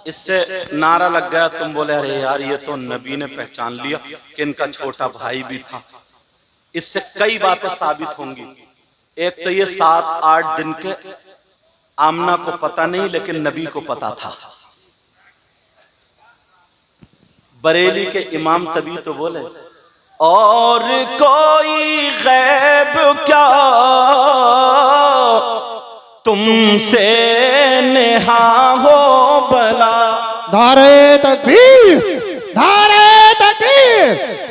इससे नारा लग गया, तुम बोले अरे यार ये तो नबी ने पहचान लिया कि इनका छोटा भाई भी था। इससे कई बातें साबित होंगी। एक तो ये 7-8 दिन के आमना को पता नहीं, लेकिन नबी को पता था। बरेली के इमाम तभी तो बोले, और कोई गैब क्या तुमसे नेहा हो भला। नारे तकबीर, नारे तकबीर,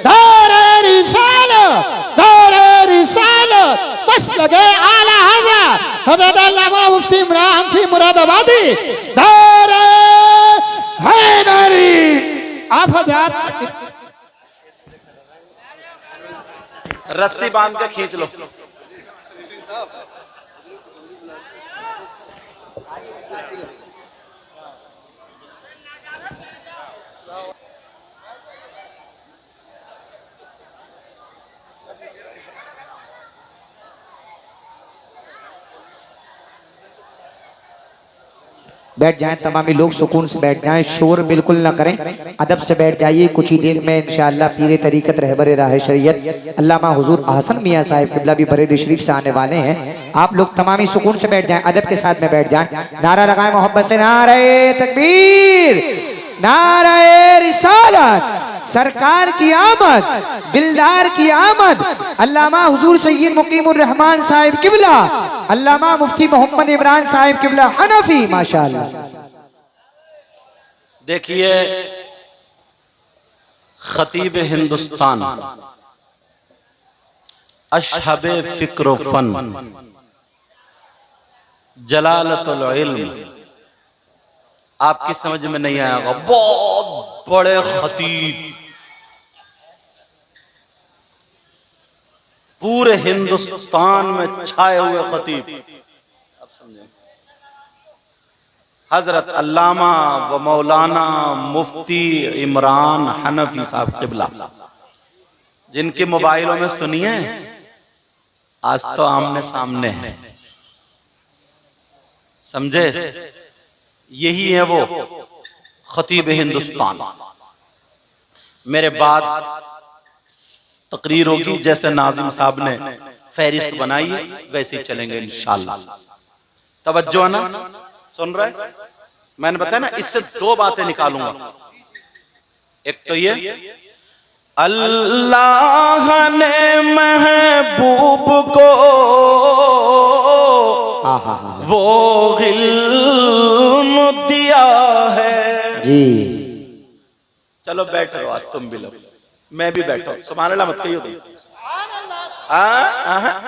नारे रिसालत, नारे रिसालत। बस लगे आला हज़रत हज़रत अल्लामा मुफ्ती इमरान फी मुरादाबादी। नारे हैदरी। आप हज़रत रस्सी बांध के खींच लो। बैठ जाएं, तमामी लोग सुकून से बैठ जाएं, शोर बिल्कुल ना करें, अदब से बैठ जाइए। कुछ ही देर में इंशाअल्लाह पीरे तरीकत रहबर राह शरीयत अल्लामा हुजूर अहसन मियां साहिब किबला भी बरेली शरीफ से आने वाले हैं। आप लोग तमामी सुकून से बैठ जाएं, अदब के साथ में बैठ जाएं। नारा लगाएं मोहब्बत से, नारे तकबीर, नारे रिसालत। सरकार की आमद, दिलदार की आमद, अल्लामा हुजूर सैयद मुकीमुर रहमान साहिब किबला, अल्लामा मुफ्ती मोहम्मद इमरान साहिब किबला हनफी, माशाअल्लाह। देखिए, खतीब हिंदुस्तान अशहबे फिक्र फन जलालतुल इल्म, आपकी समझ में नहीं आएगा, बहुत बड़े खतीब, पूरे हिंदुस्तान में छाए हुए खतीब। अब समझे, हजरत अल्लामा व मौलाना मुफ्ती इमरान हनफी साहब किबला, जिनके मोबाइलों में सुनिए, आज तो आमने सामने है। समझे, यही है वो खतीब हिंदुस्तान। मेरे बाद तकरीर होगी, जैसे नाजिम साहब ने फहरिस्त बनाई है वैसे ही चलेंगे इंशाअल्लाह। तवज्जो है ना, सुन रहे? मैंने बताया ना, इससे 2 बातें निकालूंगा। एक तो ये, अल्लाह ने महबूब को वो इल्म दिया है जी। चलो बैठ रहो, आज तुम भी लो, मैं भी बैठो। सुभान अल्लाह मत कहियो तुम।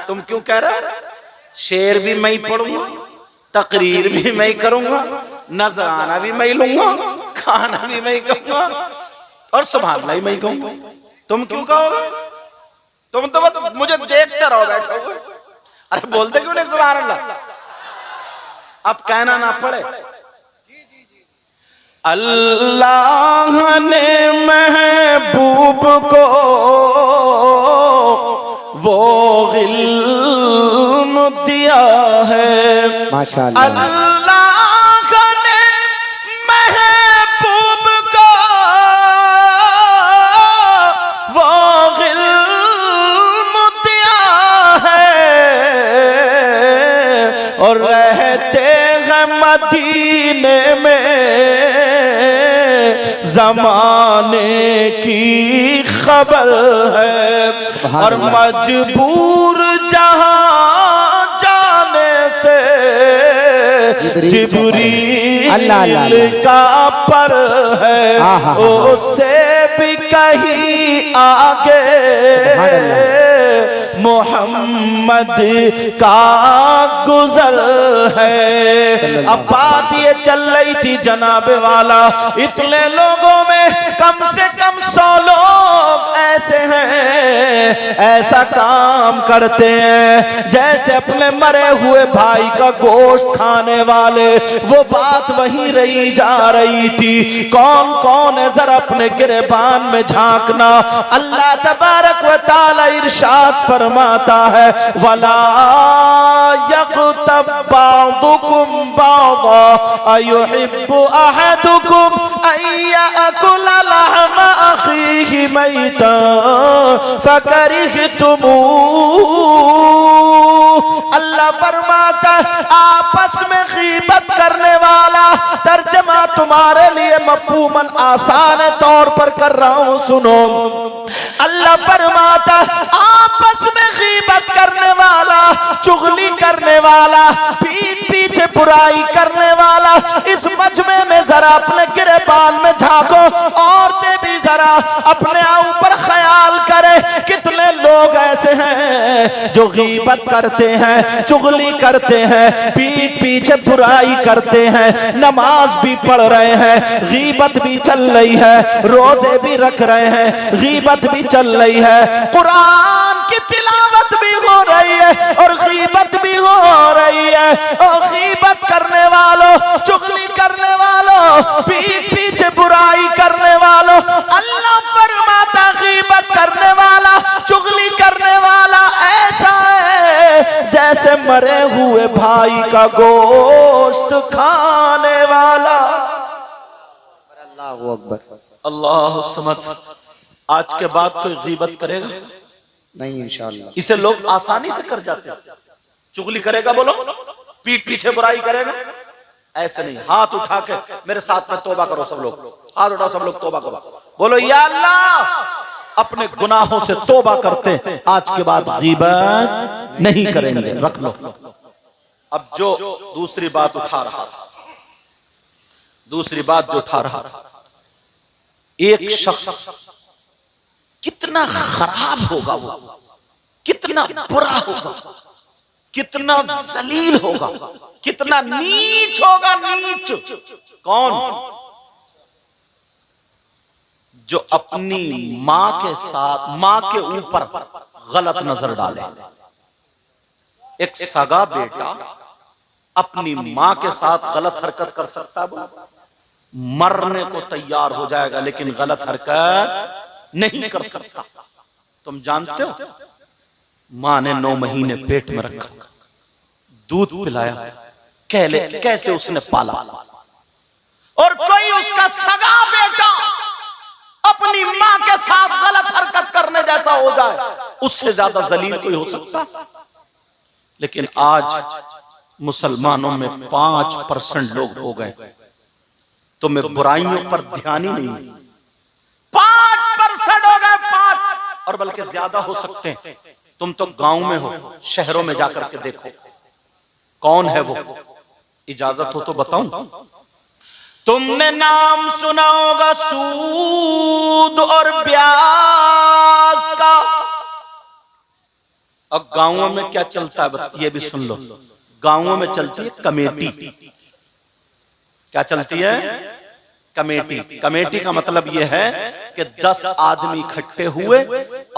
तुम क्यों कह रहे हो? शेर भी मैं ही पढ़ूंगा, तकरीर भी मैं ही करूंगा, नजराना भी मैं ही लूंगा, खाना भी मैं ही कहूंगा, और सुभान अल्लाह ही मैं ही कहूंगा। तुम क्यों कहोगे? तुम तो बस मुझे देखते रहो बैठो हुए। अरे बोलते क्यों नहीं सुभान अल्लाह? अब कहना ना पड़े। अल्लाह ने महबूब को वो इल्म दिया है, माशाअल्लाह। अल्लाह ने महबूब को वो इल्म दिया है, और रहते हैं मदीने में ज़माने की खबर है, और मजबूर जहां जाने से जिब्रील का पर है, उससे भी कहीं आगे मोहम्मद का गुजर है। अब बात ये चल रही थी जनाब वाला, इतने लोगों में कम से कम 100 लोग ऐसे हैं ऐसा काम करते हैं जैसे अपने मरे हुए भाई का गोश्त खाने वाले। वो बात वहीं रही जा रही थी। कौन कौन है जरा अपने गिरेबान में झांकना। अल्लाह तबारक व तआला इरशाद फरमाता है वला यग़्तब बादुकुम बादा अयुहिब्बु अहदुकुम अयअकुल लहम अखीहि मैतन फकरिहतुमू। अल्लाह फरमाता आपस में गीबत करने वाला, तर्जमा तुम्हारे लिए मफहूमन आसान तौर पर कर रहा हूं, सुनो। अल्लाह फरमाता आपस में गीबत करने वाला, चुगली करने वाला, पीठ पीछे बुराई करने वाला, इस मजमे में जरा अपने गिरेबान में झांको। औरतें भी जरा अपने ऊपर ख्याल करें कितने लोग ऐसे हैं जो गीबत करते हैं, चुगली करते हैं, पीठ पीछे बुराई करते हैं, नमाज भी पढ़ रहे हैं, गीबत भी चल रही है, रोजे भी रख रहे हैं, गीबत भी चल रही है, कुरान की तिलावत भी हो रही है और गीबत भी हो रही है। और गीबत करने वालों, चुगली करने वालों, पीठ पीछे बुराई करने वालों, अल्लाह फरमाता गीबत करने वाला, चुगली करने वाला ऐसा है जैसे मरे हुए भाई का गोश्त खाने वाला। अल्लाहू अकबर। अल्लाह समद। आज के बाद कोई गीबत करेगा नहीं इंशाअल्लाह। इसे लोग आसानी से कर जाते हैं। चुगली करेगा बोलो, पीठ पीछे बुराई करेगा, ऐसे नहीं। हाथ उठा के मेरे साथ में तौबा करो सब लोग, हाथ उठाओ सब लोग, तौबा करो, बोलो या अल्लाह अपने गुनाहों से तौबा करते हैं, आज के बाद गीबत नहीं करेंगे। रख लो। अब जो दूसरी बात उठा रहा था, दूसरी बात जो उठा रहा था, एक शख्स कितना खराब होगा वो, कितना बुरा होगा, कितना जलील होगा, कितना नीच होगा, नीच। कौन? जो अपनी मां के साथ, मां के ऊपर गलत नजर डाले। एक सगा बेटा अपनी मां के साथ गलत हरकत कर सकता है, मरने को तैयार हो जाएगा लेकिन गलत हरकत नहीं कर सकता। तुम जानते हो मां ने 9 महीने पेट में रखा, दूध पिलाया, कैसे उसने पाला, और कोई उसका सगा बेटा अपनी मां के साथ गलत हरकत करने जैसा हो जाए, उससे ज्यादा जलील कोई हो सकता। लेकिन आज मुसलमानों में 5% लोग हो गए तुम्हें बुराइयों पर ध्यान ही नहीं। 5% हो गए, 5, और बल्कि ज्यादा हो सकते हैं। तुम तो गांव में हो, शहरों में जाकर के देखो कौन है वो। इजाजत हो तो बताऊं? तुमने नाम सुना होगा सूद और ब्याज का। अब गांवों में क्या चलता है ये भी सुन लो। गांवों में चलती है कमेटी। क्या चलती है? कमेटी। कमेटी का मतलब यह है कि 10 आदमी इकट्ठे हुए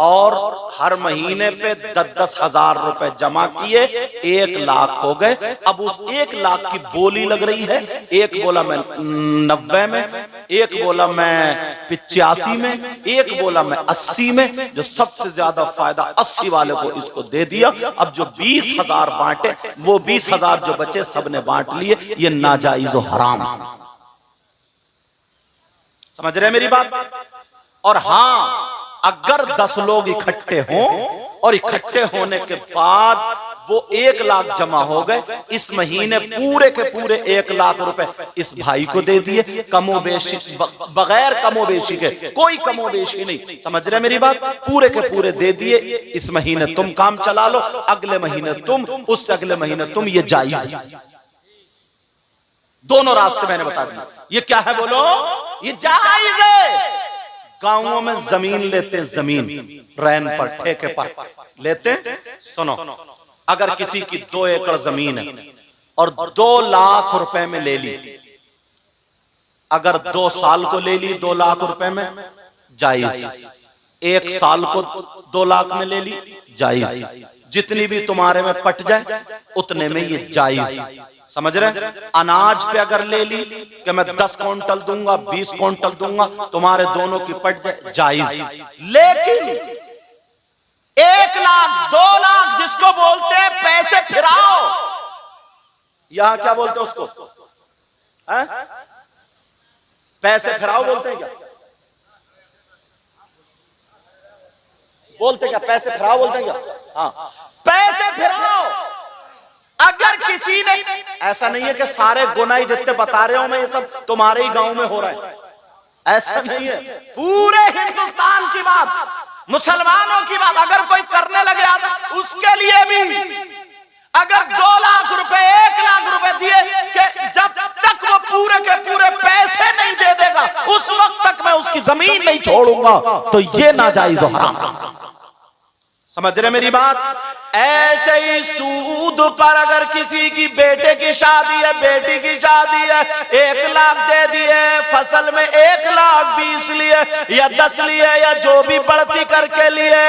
और हर महीने पे 10-10 हजार रुपए जमा किए, 1 लाख हो गए। अब उस 1 लाख की बोली लग रही है। एक बोला मैं 90 में, एक बोला मैं 85 में, एक बोला मैं 80 में। जो सबसे ज्यादा फायदा 80 वाले को इसको दे दिया। अब जो 20,000 बांटे, वो 20,000 जो बचे सबने बांट लिए। ये नाजायज और हराम। समझ रहे मेरी बात? और हां, अगर 10 लोग इकट्ठे हों और इकट्ठे होने के बाद वो 1 लाख जमा हो गए, इस महीने पूरे के पूरे 1 लाख रुपए इस भाई को दे दिए, कमोबेशी, बगैर कमोबेशी के, कोई कमोबेशी नहीं। समझ रहे मेरी बात? पूरे के पूरे दे दिए। इस महीने तुम काम चला लो, अगले महीने तुम, उससे अगले महीने तुम। ये जायज है। दोनों रास्ते मैंने बता दिए। ये क्या है बोलो? ये जायज है। गांवों में जमीन लेते, जमीन रैन पर, ठेके पर लेते। सुनो, अगर किसी की 2 एकड़ जमीन है और 2 लाख रुपए में ले ली, अगर 2 साल को ले ली 2 लाख रुपए में, जायज। एक साल को 2 लाख में ले ली, जायज। जितनी भी तुम्हारे में पट जाए उतने में ये जायज। समझ रहे? अनाज पे अगर ले ली कि मैं 10 क्विंटल दूंगा, 20 क्विंटल दूंगा, तुम्हारे दोनों की पट जाए, जायज। लेकिन 1 लाख 2 लाख जिसको बोलते हैं पैसे फिराओ, यहां क्या बोलते हैं उसको? है? पैसे फिराओ बोलते हैं क्या? बोलते क्या? पैसे फिराओ बोलते हैं क्या? हाँ, पैसे फिराओ। अगर किसी ने, ऐसा नहीं है कि सारे गुनाह जितने बता रहे हो मैं ये सब तुम्हारे ही गांव में हो रहा है, ऐसा नहीं है। पूरे हिंदुस्तान की बात, मुसलमानों की बात अगर कोई करने लगे आधा, उसके लिए भी अगर 2 लाख रुपए 1 लाख रुपए दिए कि जब तक वो पूरे के पूरे पैसे नहीं दे देगा उस वक्त तक मैं उसकी जमीन नहीं छोड़ूंगा, तो ये नाजायज और हराम। समझ रहे मेरी बात? ऐसे ही सूद पर अगर किसी की बेटे की शादी है, बेटी की शादी है, 1 लाख दे दिए, फसल में 1 लाख 20 लिए या 10 लिए या जो भी बढ़ती करके लिए,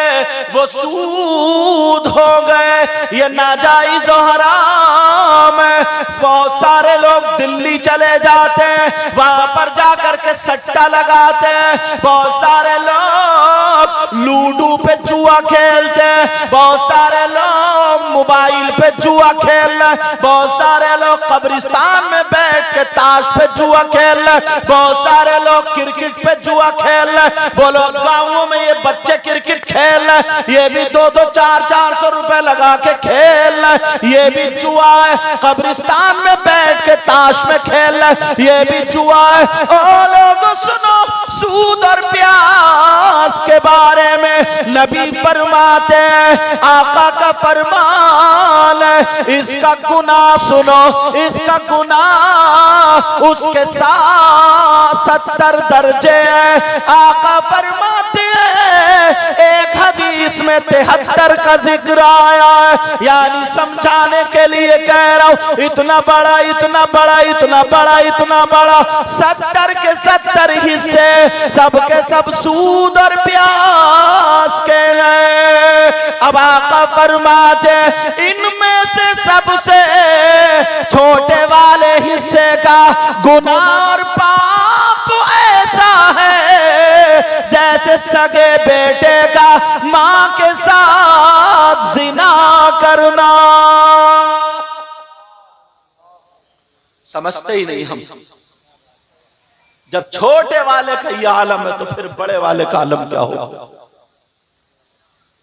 वो सूद हो गए, ये नाजायज और हराम है। बहुत सारे लोग दिल्ली चले जाते हैं, वहां पर जाकर के सट्टा लगाते हैं, बहुत सारे लोग लूडो पे जुआ खेलते हैं, बहुत सारे लोग मोबाइल पे जुआ खेल रहे, बहुत सारे लोग कब्रिस्तान में बैठ के ताश पे जुआ खेल रहे, बहुत सारे लोग क्रिकेट पे जुआ खेल रहे। बोलो गांवों में ये बच्चे क्रिकेट खेल रहे, ये भी 2-2 400 रुपए लगा के खेल रहे, ये भी जुआ है। कब्रिस्तान में बैठ के ताश में खेल रहे, ये भी जुआ है। ओ लोगों सुनो, सूद और प्यास के बारे में नबी फरमाते हैं, आका का फरमान है, इसका गुनाह सुनो, इसका गुनाह उसके साथ 70 दर्जे हैं। आका फरमाते हैं, एक हदीस में 73 का जिक्र आया है, यानी समझाने के लिए कह रहा हूं, इतना बड़ा इतना बड़ा इतना बड़ा इतना बड़ा 70 के 70 हिस्से सबके सब सूद और प्यास के हैं। अब आका फरमाते इनमें से सबसे छोटे वाले हिस्से का गुनाह और पाप ऐसा है जैसे सगे बेटे का मां के साथ जिना करना। समझते ही नहीं हम। जब छोटे वाले का ये आलम है तो फिर बड़े वाले का आलम क्या होगा?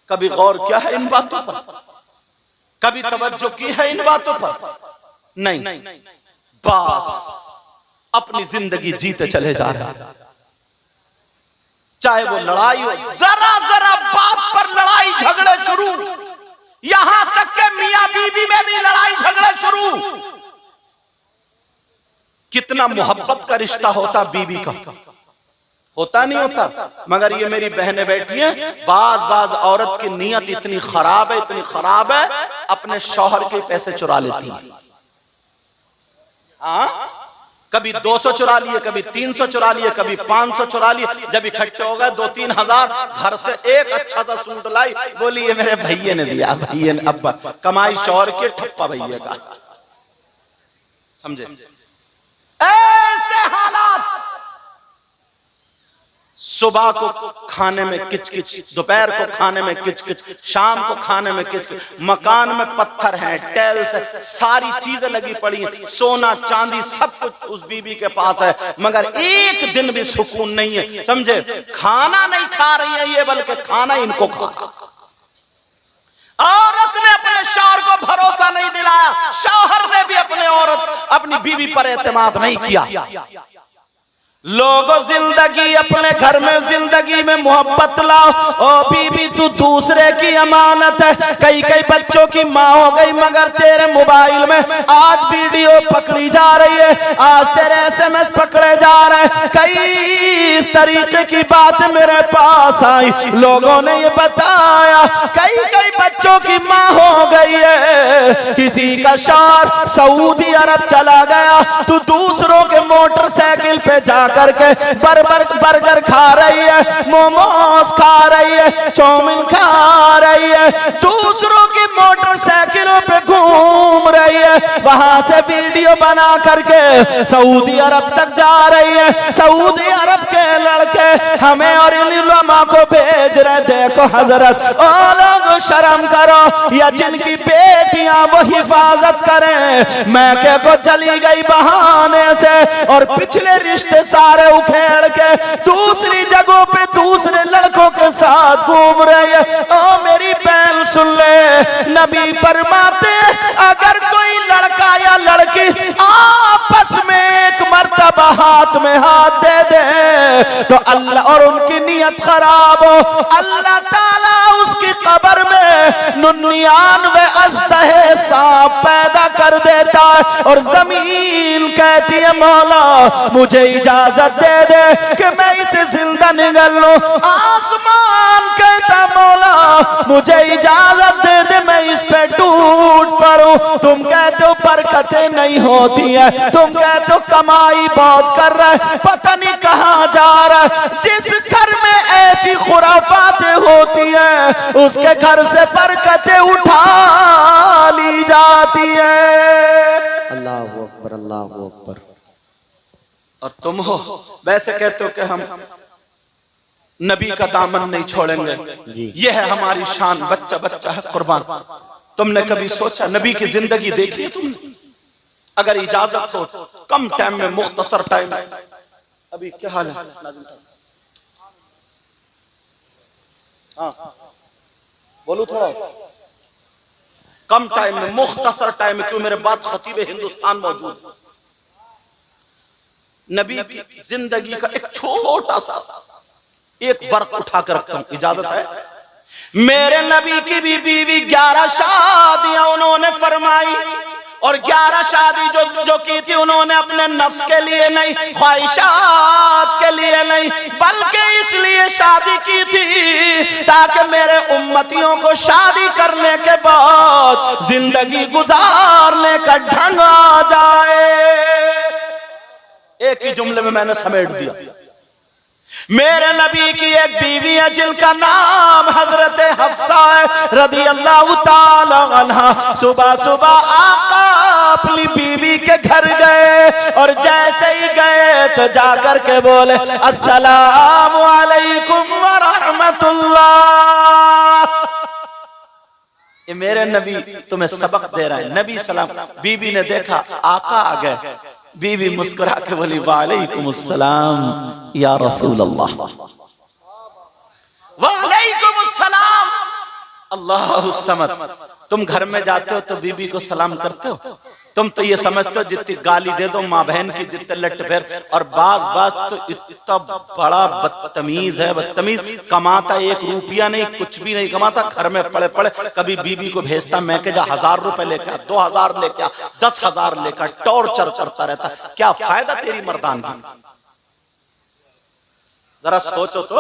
कभी गौर किया है इन बातों पर? कभी तवज्जो की है इन बातों पर? नहीं, बस अपनी जिंदगी जीते चले जा रहे हैं। चाहे वो लड़ाई हो, जरा जरा बात पर लड़ाई झगड़े शुरू, यहां तक के मियां बीवी में भी लड़ाई झगड़े शुरू। कितना मोहब्बत का रिश्ता होता बीवी का, होता नहीं होता? मगर ये मेरी बहनें बैठी हैं, बाज औरत की नीयत इतनी खराब है, इतनी खराब है, अपने शौहर के पैसे चुरा लेती हैं। हाँ, कभी 200 चुरा लिए, कभी 300 चुरा लिए, कभी 500 चुरा लिए। जब इकट्ठे हो गए 2-3 हजार, घर से एक अच्छा सा सूट लाई, बोली ये मेरे भैया ने दिया, भैया ने, अब्बा कमाई शौहर के, ठप्पा भैया का। समझे? ऐसे हालात। सुबह को खाने में किचकिच, दोपहर को खाने में किचकिच, शाम को खाने में किचकिच, मकान में पत्थर हैं, टाइल्स है, सारी चीजें लगी पड़ी हैं, सोना चांदी सब कुछ उस बीबी के पास है, मगर एक दिन भी सुकून नहीं है। समझे? खाना नहीं खा रही है ये, बल्कि खाना इनको खा। औरत ने अपने शौहर को भरोसा नहीं दिलाया, शौहर ने भी अपनी बीवी पर एतमाद नहीं किया। लोगों, जिंदगी अपने घर में, जिंदगी में मोहब्बत लाओ। ओ बीबी तू दूसरे की अमानत है। कई बच्चों की माँ हो गई, मगर तेरे मोबाइल में आज वीडियो पकड़ी जा रही है, आज तेरे SMS पकड़े जा रहे हैं। कई इस तरीके की बात मेरे पास आई, लोगों ने ये बताया कई बच्चों की माँ हो गई है, किसी का शौहर सऊदी अरब चला गया, तू दूसरों के मोटरसाइकिल पे जा करके बर्गर खा रही है, मोमोज खा रही है, चाउमीन खा रही है, दूसरों की मोटरसाइकिलों पे घूम रही है, वहां से वीडियो बना करके सऊदी अरब तक जा रही है। सऊदी अरब के लड़के हमें और इन उलमा को भेज रहे, देखो हजरत ओ लोग शर्म करो, या जिनकी बेटियां वो हिफाजत करें, मैके को चली गई बहाने से और पिछले रिश्ते सारे उखेड़ के दूसरी जगहों पे दूसरे लड़कों के साथ घूम रही है। ओ मेरी बहन सुन ले, नबी फरमाते अगर कोई लड़का या लड़की आपस में एक मर्तबा हाथ में हाथ दे दे तो अल्लाह, और उनकी नीयत खराब हो, अल्लाह ताला उसकी कब्र में 99 अज़दहे सांप पैदा कर देता है और जमीन कहती है मौला मुझे इजाजत दे दे कि मैं इसे जिंदा निगल लूं। आसमान कहता मौला मुझे इजाजत दे दे मैं इस पे टूट पड़ूं। तुम कहते हो बरकतें नहीं होती है, तुम कहते हो कमाई बहुत कर रहा है, पता नहीं कहां जा रहा है। जिस घर में ऐसी खुराफातें होती है उसके घर से बरकतें उठा ली जाती है। अल्लाह अकबर, अल्लाह अकबर। और तुम हो वैसे कहते हो कि हम नबी का दामन नहीं छोड़ेंगे, यह है हमारी शान, बच्चा बच्चा है कुर्बान। तुमने कभी सोचा नबी की जिंदगी देखी है तुमने? अगर इजाजत हो कम टाइम में, मुख्तसर टाइम, अभी क्या हाल है? हाँ बोलो थोड़ा, कम टाइम में, मुख्तसर टाइम में, क्यों मेरे बात खतीब हिंदुस्तान मौजूद है। नबी की जिंदगी का एक छोटा सा एक वर्क उठा कर रखता हूं, इजाजत है? मेरे नबी की भी बीवी 11 शादियां उन्होंने फरमाई, और 11 शादी जो की थी उन्होंने अपने नफ्स के लिए नहीं, ख्वाहिशात के लिए नहीं, बल्कि इसलिए शादी की थी ताकि मेरे उम्मतियों को शादी करने के बाद जिंदगी गुजारने का ढंग आ जाए। एक ही जुमले में मैंने समेट दिया। मेरे नबी की एक बीवी है जिनका नाम हजरत हफ्सा है रदी अल्लाह ताला अन्हा। सुबह सुबह आका अपनी बीवी के घर गए और जैसे ही गए तो जाकर के बोले अस्सलामु अलैकुम व रहमतुल्लाह। ये मेरे नबी तुम्हें सबक दे रहा है। नबी सलाम, बीवी ने देखा आका आ गए, बीवी मुस्कुरा के बोली वालेकुम अस्सलाम या रसूल अल्लाह। वालेकुम अस्सलाम अल्लाहु समद। तुम घर में जाते हो तो बीबी को सलाम करते हो? तुम तो ये समझते हो जितनी गाली दे दो माँ बहन की, जितने लट फेर, और बाज तो इतना बड़ा बदतमीज है, बदतमीज। कमाता 1 रुपया नहीं, कुछ भी नहीं कमाता, घर में पड़े पड़े कभी बीबी को भेजता मैं के जा 1000 रुपए लेकर, 2000 लेकर, 10,000 लेकर, टॉर्चर करता रहता। क्या फायदा तेरी मर्दानगी? जरा सोचो तो,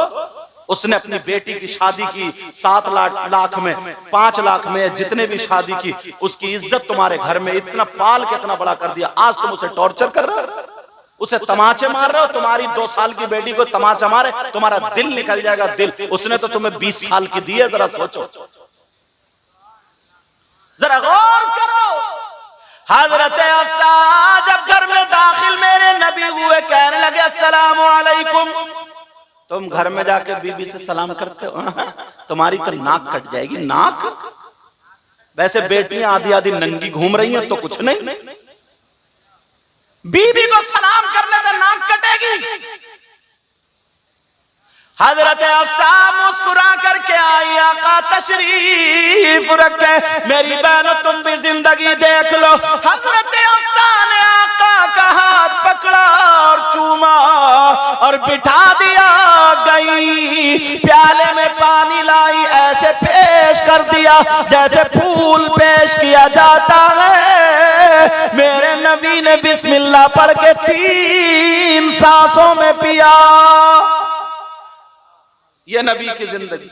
उसने अपनी बेटी की शादी की 7 लाख में, 5 लाख में, जितने भी शादी की, उसकी इज्जत तुम्हारे घर में इतना पाल के इतना बड़ा कर दिया। आज तुम उसे टॉर्चर कर रहे हो, उसे तमाचे मार रहे हो। तुम्हारी 2 साल की बेटी को तमाचा मारे तुम्हारा दिल निकल जाएगा, दिल। उसने तो तुम्हें 20 साल की दी है। जरा सोचो, जरा गौर करो। हजरत हफ्सा जब घर में दाखिल मेरे नबी हुए, कहने लगे अस्सलामु अलैकुम। तुम घर में जाके बीबी से सलाम करते हो? तुम्हारी तो नाक कट जाएगी, नाक। वैसे बेटियां आधी आधी नंगी घूम रही हैं तो कुछ नहीं, बीबी को सलाम करने से नाक कटेगी। हजरत हफ्सा मुस्कुरा करके आई, आका तशरीफ रखे। मेरी बहनों तुम भी जिंदगी देख लो। हजरत हफ्सा ने आका का हाथ पकड़ा और चूमा और बिठा दिया। गई प्याले में पानी लाई, ऐसे पेश कर दिया जैसे फूल पेश किया जाता है। मेरे नबी ने बिस्मिल्लाह पढ़ के 3 सांसों में पिया। ये नबी की जिंदगी।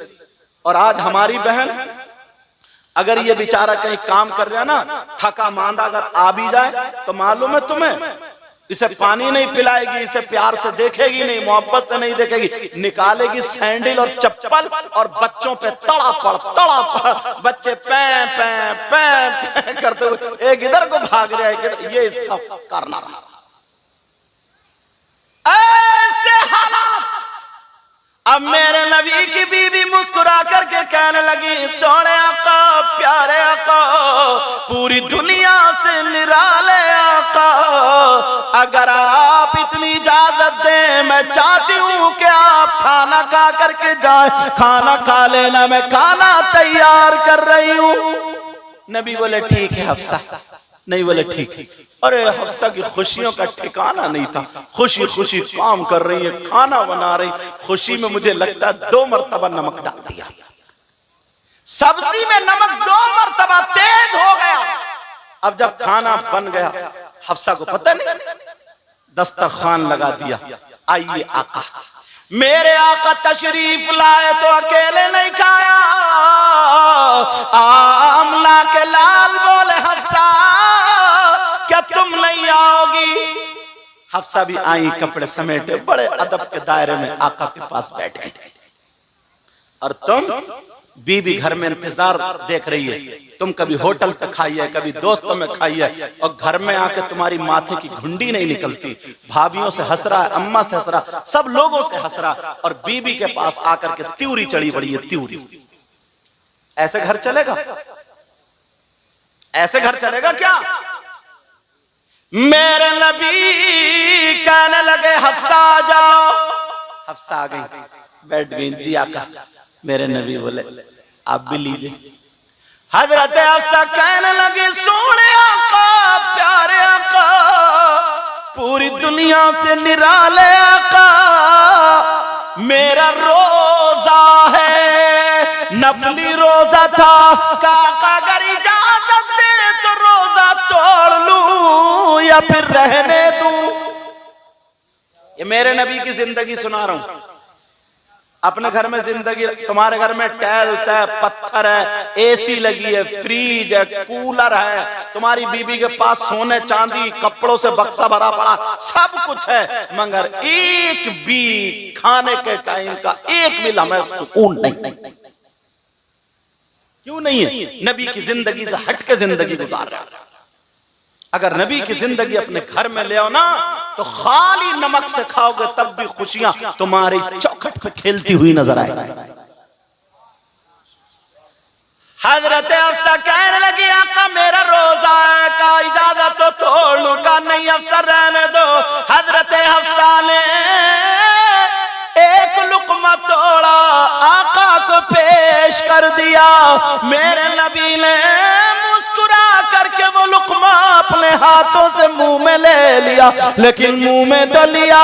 और आज हमारी बहन, अगर ये बेचारा कहीं काम कर रहा ना, थका मांदा अगर आ भी जाए तो मालूम है तुम्हें, इसे पानी नहीं पिलाएगी, इसे प्यार से देखेगी नहीं, मोहब्बत से नहीं देखेगी, निकालेगी सैंडल और चप्पल और बच्चों पे तड़ापड़ बच्चे पै पै पै करते हुए एक इधर को भाग रहा है, ये इसका करना रहा। ऐसे हालात। अब मेरे नबी की बीवी मुस्कुरा करके कहने लगी, सोने आका, प्यारे आका, पूरी दुनिया से निराले आका, अगर आप इतनी इजाजत दें, मैं चाहती हूं कि आप खाना खा करके जाए, खाना खा लेना, मैं खाना तैयार कर रही हूं। नबी बोले ठीक है हफ्सा। नहीं बोले ठीक है। अरे हफ्सा की खुशियों का ठिकाना नहीं था, खुशी खुशी काम कर रही है, खाना बना रही, खुशी में मुझे लगता है 2 मरतबा नमक डाल दिया, सब्जी में नमक 2 मरतबा तेज हो गया। अब जब खाना बन गया, हफ्सा को पता नहीं, दस्तरखान लगा दिया, आइए आका। मेरे आका तशरीफ लाए तो अकेले नहीं खाया, आमला के लाल बोले हफ्सा क्या तुम नहीं आओगी? हफ्सा भी आई, कपड़े समेटे, बड़े अदब के दायरे में आका के पास बैठ गई। और तुम बीबी घर में इंतजार देख रही है, तुम कभी होटल पे खाई है, कभी दोस्तों में खाई है, और घर में आके तुम्हारी माथे की घुंडी नहीं निकलती, भाभियों से हंस रहा है, अम्मा से हंस रहा, सब लोगों से हंस रहा, और बीबी के पास आकर के त्यूरी चढ़ी पड़ी है, त्यूरी। ऐसे घर चलेगा? ऐसे घर चलेगा क्या? मेरे नबी कहने लगे हफ्सा आ जाओ। हफ्सा आ गई, बैठ गई। जी आका। मेरे नबी बोले आप भी लीजिए। हजरत हफ्सा कहने लगे सोने आका, प्यारे आका, पूरी दुनिया से निराले आका, मेरा रोजा है, नफली रोजा था, काका अगर इजाजत दे तो रोजा तोड़ लूं या फिर रहने दूं। ये मेरे नबी की जिंदगी सुना रहा हूं। अपने घर में जिंदगी, तुम्हारे घर में टाइल्स है, पत्थर है, एसी लगी है, फ्रिज है, कूलर है, तुम्हारी बीबी के पास सोने चांदी कपड़ों से बक्सा भरा पड़ा, सब कुछ है, मगर एक भी खाने के टाइम का एक भी लम्हा सुकून नहीं। क्यों नहीं है? नबी की जिंदगी से हट के जिंदगी गुजार रहा है। अगर नबी की जिंदगी अपने घर में ले आओ ना, तो खाली नमक से खाओगे तब भी खुशियां तुम्हारी चौखट पे खेलती हुई नजर आएगी। हजरत अफसा कहने लगी आका मेरा रोजा है, का इजाजत तो तोड़ लूं, का नहीं अफसर रहने दो। हजरत हफ्सा ने एक लुकमा तोड़ा, आका को पेश कर दिया। मेरे नबी ने मुस्कुरा करके वो लुकमा अपने हाथों से मुंह में ले लिया, लेकिन मुंह में तो लिया,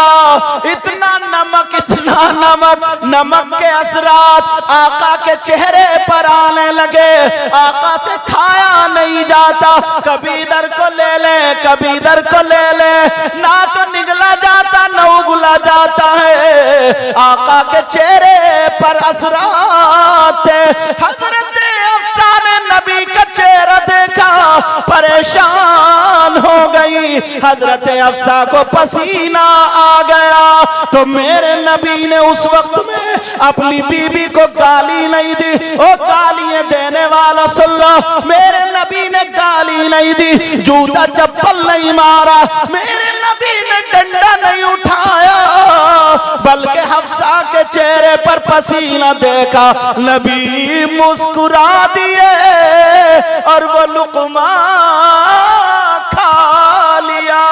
इतना नमक, इतना नमक, नमक के असरात आका के चेहरे पर आने लगे। आका से खाया नहीं जाता, कभी इधर को ले ले, कभी इधर को ले ले, ना तो निगला जाता ना उगला जाता है। आका के चेहरे पर असरात थे। हजरत हफ्सा ने नबी का चेहरा देखा, परेशान हो गई। हजरत हफ्सा को पसीना आ गया, तो मेरे नबी ने उस वक्त में अपनी बीबी को गाली नहीं दी। ओ गालियां देने वाला सुन लो, मेरे नबी ने गाली नहीं दी, जूता चप्पल नहीं मारा, मेरे नबी ने डंडा नहीं उठाया, बल्कि हफ्सा के चेहरे पर पसीना देखा, नबी मुस्कुरा दिए और वो लुकमा खा लिया।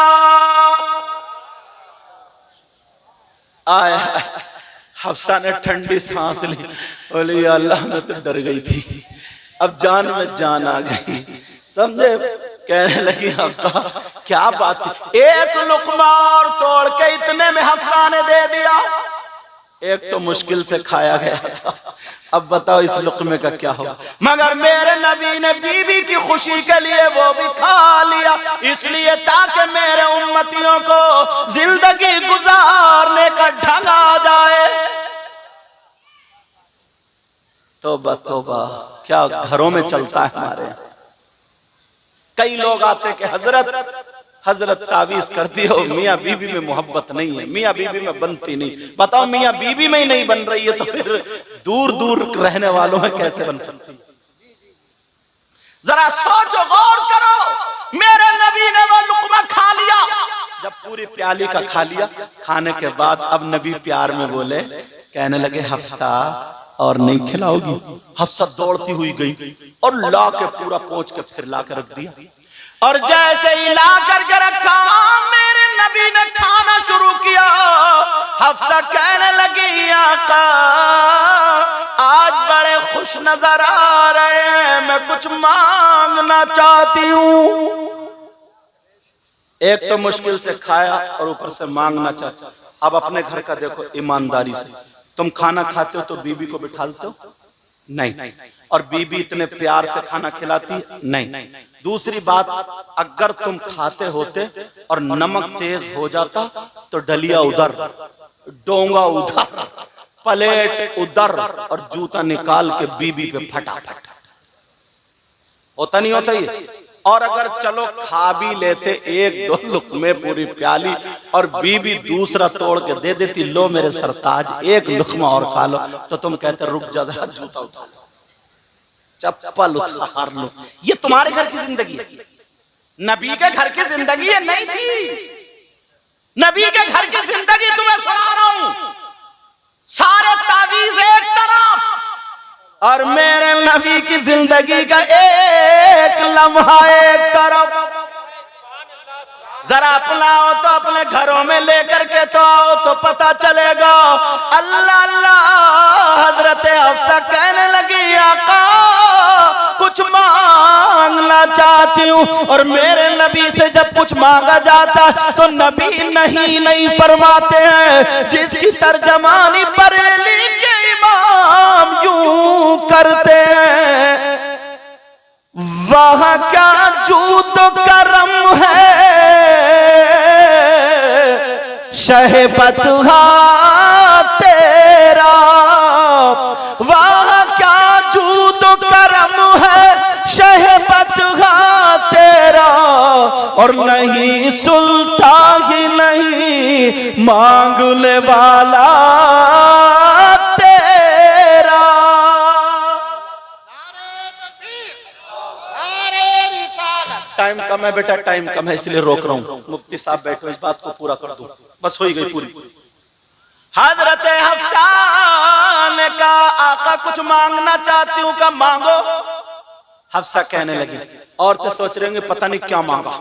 आया हफ्सा ने ठंडी सांस ली, बोली अल्लाह मैं तो डर गई थी, अब जान में जान आ गई। समझे? कहने लगी अब्बा क्या बात थी, एक लुकमा और तोड़ के इतने में हफ्सा ने दे दिया। एक तो मुश्किल से खाया गया था, अब बताओ इस लुकमे का क्या होगा। मगर मेरे नबी ने बीबी की खुशी के लिए वो भी खा लिया, इसलिए ताकि मेरे उम्मतियों को जिंदगी गुजारने का ढंग आ जाए। तौबा तौबा, क्या घरों में चलता है हमारे। कई लोग आते कि हजरत हजरत तावीज कर दियो, मियाँ बीबी में मोहब्बत नहीं है, मियाँ बीबी में बनती नहीं। बताओ मियाँ बीबी में ही नहीं बन रही है तो फिर दूर दूर रहने वालों में कैसे बन सकती है? जरा सोचो, गौर करो। मेरे नबी ने वो लुकमा खा लिया, जब पूरी प्याली का खा लिया, खाने के बाद अब नबी प्यार में बोले, कहने लगे हफ्सा और नहीं खिलाओगी? हफ्सा दौड़ती हुई गई और ला के पूरा पोंछ के फिर ला के रख दिया। और जैसे ही ला करके रखा, मेरे नबी ने खाना शुरू किया। हफ्सा कहने लगी आका आज बड़े खुश नजर आ रहे हैं, मैं कुछ मांगना चाहती हूँ। एक तो मुश्किल से खाया और ऊपर से मांगना चाहता। अब अपने घर का देखो ईमानदारी से, तुम खाना खाते हो तो बीबी को बिठालते हो? नहीं। और बीबी इतने प्यार से खाना खिलाती? नहीं। दूसरी बात, अगर तुम खाते होते और नमक तेज हो जाता तो डलिया उधर, डोंगा उधर, प्लेट उधर और जूता निकाल के बीबी पे फटाफट। होता नहीं होता ये? और अगर चलो खा भी लेते एक दो लुकमे पूरी प्याली और बीबी दूसरा तोड़ के दे देती, लो मेरे सरताज एक लुकमा और खा लो, तो तुम कहते रुक जा जरा जूता उतार लो, चप्पल उतार लो। ये तुम्हारे घर की जिंदगी है, नबी के घर की जिंदगी ये नहीं थी। नबी के घर की जिंदगी तुम्हें सुना रहा हूं। सारे तावीज एक तरफ और मेरे नबी की जिंदगी का एक लम्हा एक तरफ। जरा अपनाओ तो अपने घरों में लेकर के तो आओ तो पता चलेगा। अल्लाह अल्लाह। हजरत हफ्सा कहने लगी आका कुछ मांगना चाहती हूँ। और मेरे नबी से जब कुछ मांगा जाता तो नबी नहीं फरमाते हैं, जिसकी तर्जमानी बरेली के इमाम यूं करते हैं, वह क्या जूद करम है शहबतहा तेरा, वह क्या जूद करम है शहबतहा तेरा, और नहीं सुलता ही नहीं मांगने वाला तेरा। टाइम कम है बेटा, टाइम कम है इसलिए रोक रहा हूँ। मुफ्ती साहब बैठो, इस बात को पूरा कर दूं, बस हो ही गई पूरी। हजरत हफ्सा ने कहा आका कुछ मांगना चाहती हूँ, का मांगो। हफ्सा कहने लगी, और तो सोच रहे होंगे पता नहीं क्या मांगा।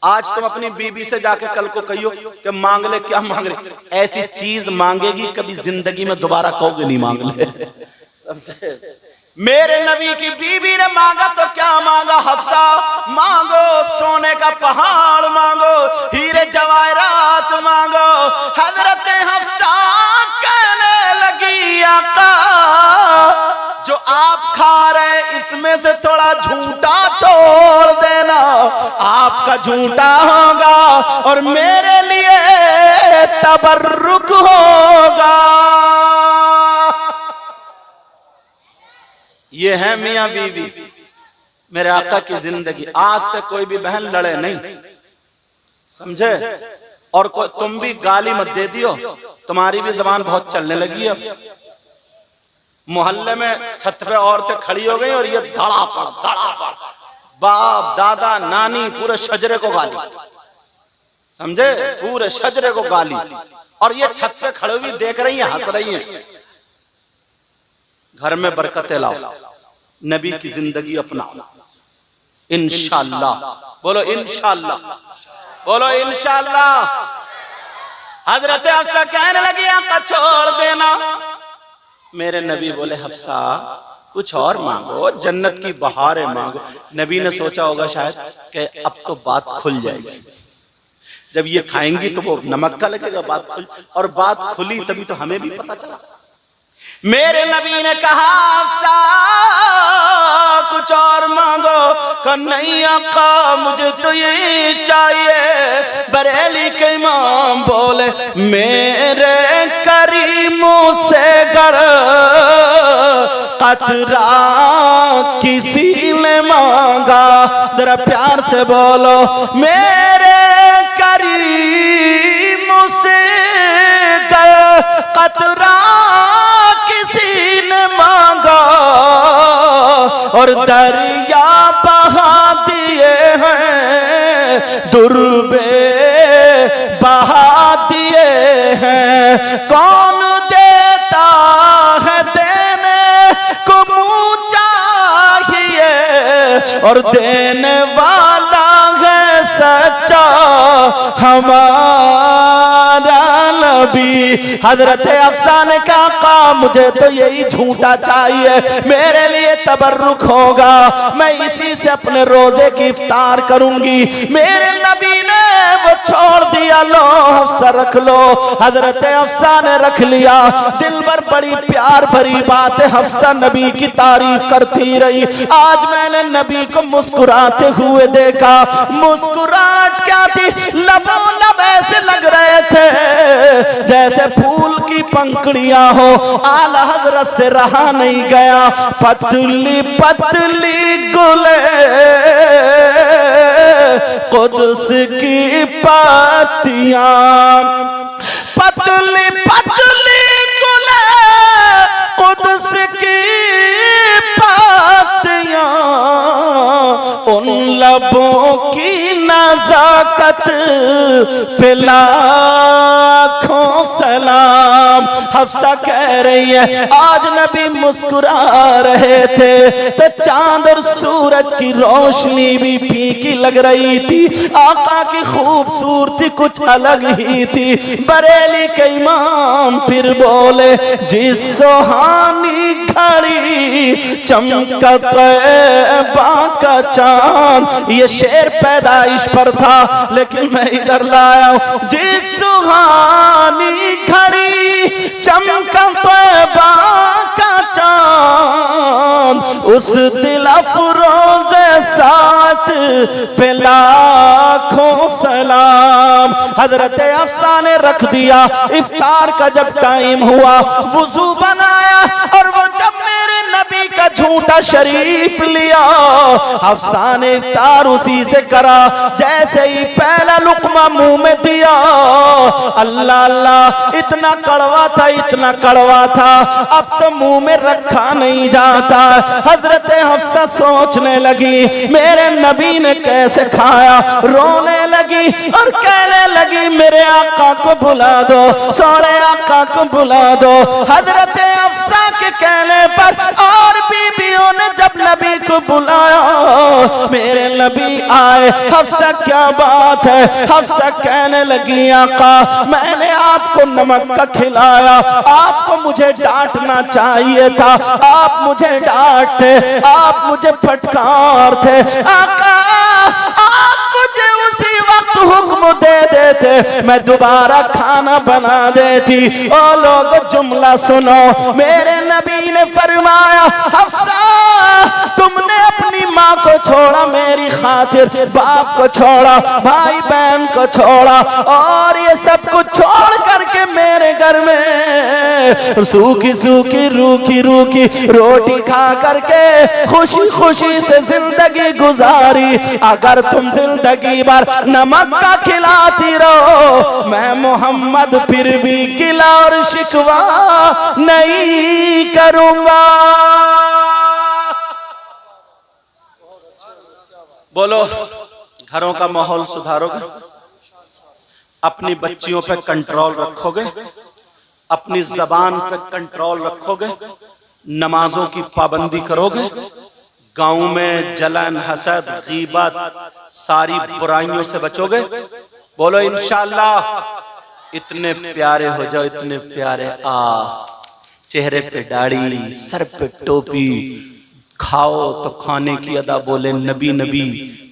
आज तुम अपनी बीबी से जाके कल को कहियो कि मांग ले, क्या मांग ले, ऐसी चीज मांगेगी कभी जिंदगी में दोबारा कहोगे नहीं मांग ले। समझे? मेरे नबी की बीबी ने मांगा तो क्या मांगा? हफ्सा मांगो सोने का पहाड़ मांगो, हीरे जवाहरात मांगो। हजरत हफ्सा कहने लगी आका जो आप खा रहे इसमें से थोड़ा झूठा छोड़ देना, आपका झूठा होगा और मेरे लिए तबर्रुक होगा। ये है मियां बीवी, मेरे आका की जिंदगी। आज से कोई भी बहन लड़े नहीं, समझे? और तुम भी गाली मत दे दियो, तुम्हारी भी जबान बहुत चलने लगी है। मोहल्ले में छत पे औरतें खड़ी हो गई और ये धड़ापड़ बाप दादा नानी पूरे शजरे को गाली, समझे? पूरे शजरे को गाली। और ये छत पे खड़े हुई देख रही है, हंस रही है। घर में बरकतें लाओ, नबी की जिंदगी अपनाओ, इंशाअल्लाह। बोलो इंशाअल्लाह, बोलो इंशाअल्लाह। हजरत हफ्सा कहने लगी आका छोड़ देना। मेरे नबी बोले हफ्सा कुछ और मांगो, जन्नत की बहारें मांगो। नबी ने सोचा होगा शायद कि अब तो बात खुल जाएगी, जब ये खाएंगी तो वो नमक का लगेगा, बात खुल। और बात खुली तभी तो हमें भी पता चला। मेरे नबी ने कहा हफ्सा कुछ और मांगो। कहा नहीं आका मुझे तो ये चाहिए। बरेली के इमाम बोले मेरे करीमों से गर कतरा किसी ने मांगा, जरा प्यार से बोलो मेरे कतरा किसी ने मांगा और दरिया बहा दिए हैं, दुर्बे बहा दिए हैं। कौन देता है देने को मुँह चाहिए, और देने वाला है सच्चा हमारा नबी। हजरत अफसा ने कहा मुझे तो यही झूठा चाहिए, मेरे लिए तबर्रुक होगा, मैं इसी से अपने रोजे की इफ्तार करूंगी। मेरे नबी ने वो छोड़ दिया, लो हफ्सा रख लो। हजरत अफसा ने रख लिया। दिल भर बड़ी प्यार भरी बात है, हफ्सा नबी की तारीफ करती रही। आज मैंने नबी को मुस्कुराते हुए देखा। मुस्कुराहट क्या थी, लबों लब ऐसे लग रहे थे जैसे फूल की पंखुड़ियां हो। आला हजरत से रहा नहीं गया। पतली पतली गुले कुद्स की पत्तियां, पतली पतली गुले कुद्स की पत्तियां, उन लबों की नजाकत पे लाखों सलाम। हफ्सा कह रही है आज नबी मुस्कुरा रहे थे तो चांद और सूरज की रोशनी भी फीकी लग रही थी। आका की खूबसूरती कुछ अलग ही थी। बरेली के इमाम फिर बोले, जिस सुहानी घड़ी चमका तैबा का चांद। ये शेर पैदाइश पर था लेकिन मैं इधर लाया हूं। जिस सुहानी घड़ी चमका तैबा का चांद, उस दिल अफरोज साथ पे लाखों सलाम। हजरत अफसा ने रख दिया। इफ्तार का जब टाइम हुआ, वुजू बनाया और वो जब मेरे नबी का झूठा शरीफ लिया, हफ्सा ने इफ्तार उसी से करा। जैसे ही पहला लुकमा मुंह में दिया, अल्लाह अल्लाह, इतना कड़वा था, इतना कड़वा था, अब तो मुंह में रखा नहीं जाता। हजरत हफ्सा सोचने लगी मेरे नबी ने कैसे खाया, रोने लगी और कहने लगी मेरे आका को बुला दो, सोने आका को बुला दो। हजरत हफ्सा के कहने पर और बीबियों ने जब नबी को बुलाया, मेरे नबी आए। हफ्सा क्या बात है, हफ्सा कहने लगी आका मैंने आपको नमक का खिलाया, आपको मुझे डांटना चाहिए था, आप मुझे डांटे, आप मुझे फटकार थे। आका आप मुझे उसी वक्त हुक्म दे देते, मैं दोबारा खाना बना देती। ओ लोग जुमला सुनो, मेरे नबी ने फरमाया हफ्सा तुमने अपनी माँ को छोड़ा मेरी खातिर, बाप को छोड़ा, भाई बहन को छोड़ा और ये सब कुछ छोड़ करके मेरे घर में सूखी सूखी रूखी रूखी रोटी खा करके खुशी खुशी से जिंदगी गुजारी। अगर तुम जिंदगी भर नमक का खिलाती रहो, मैं मोहम्मद फिर भी गिला और शिकवा नहीं करूंगा। बोलो, घरों का माहौल सुधारोगे, अपनी बच्चियों पे कंट्रोल रखोगे, अपनी जबान पे कंट्रोल रखोगे, नमाजों की पाबंदी करोगे, गांव में जलन हसद गीबत सारी बुराइयों से बचोगे। बोलो इंशाअल्लाह। इतने प्यारे हो जाओ, इतने प्यारे। चेहरे पे दाढ़ी, सर पे टोपी, खाओ तो खाने की अदा बोले नबी नबी,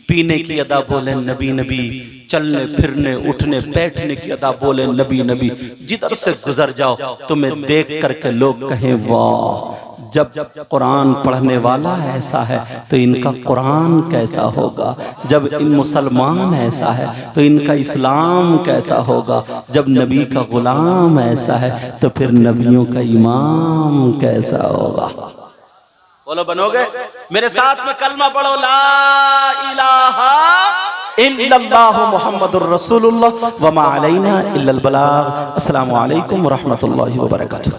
पीने की अदा बोले नबी नबी, चलने फिरने उठने बैठने की अदा बोले नबी नबी। जिधर से गुजर जाओ तुम्हें देख करके लोग कहें वाह, जब कुरान पढ़ने वाला ऐसा है तो इनका कुरान कैसा होगा, जब इन मुसलमान ऐसा है तो इनका इस्लाम कैसा होगा, जब नबी का गुलाम ऐसा है तो फिर नबियों का इमाम कैसा होगा। बोलो बनोगे? मेरे साथ में कलमा पढ़ो, ला इलाहा इल्लल्लाहु मुहम्मदुर रसूलुल्लाह व मा अलैना इल्लल बलाग। अस्सलामु अलैकुम व रहमतुल्लाहि व बरकातुहू।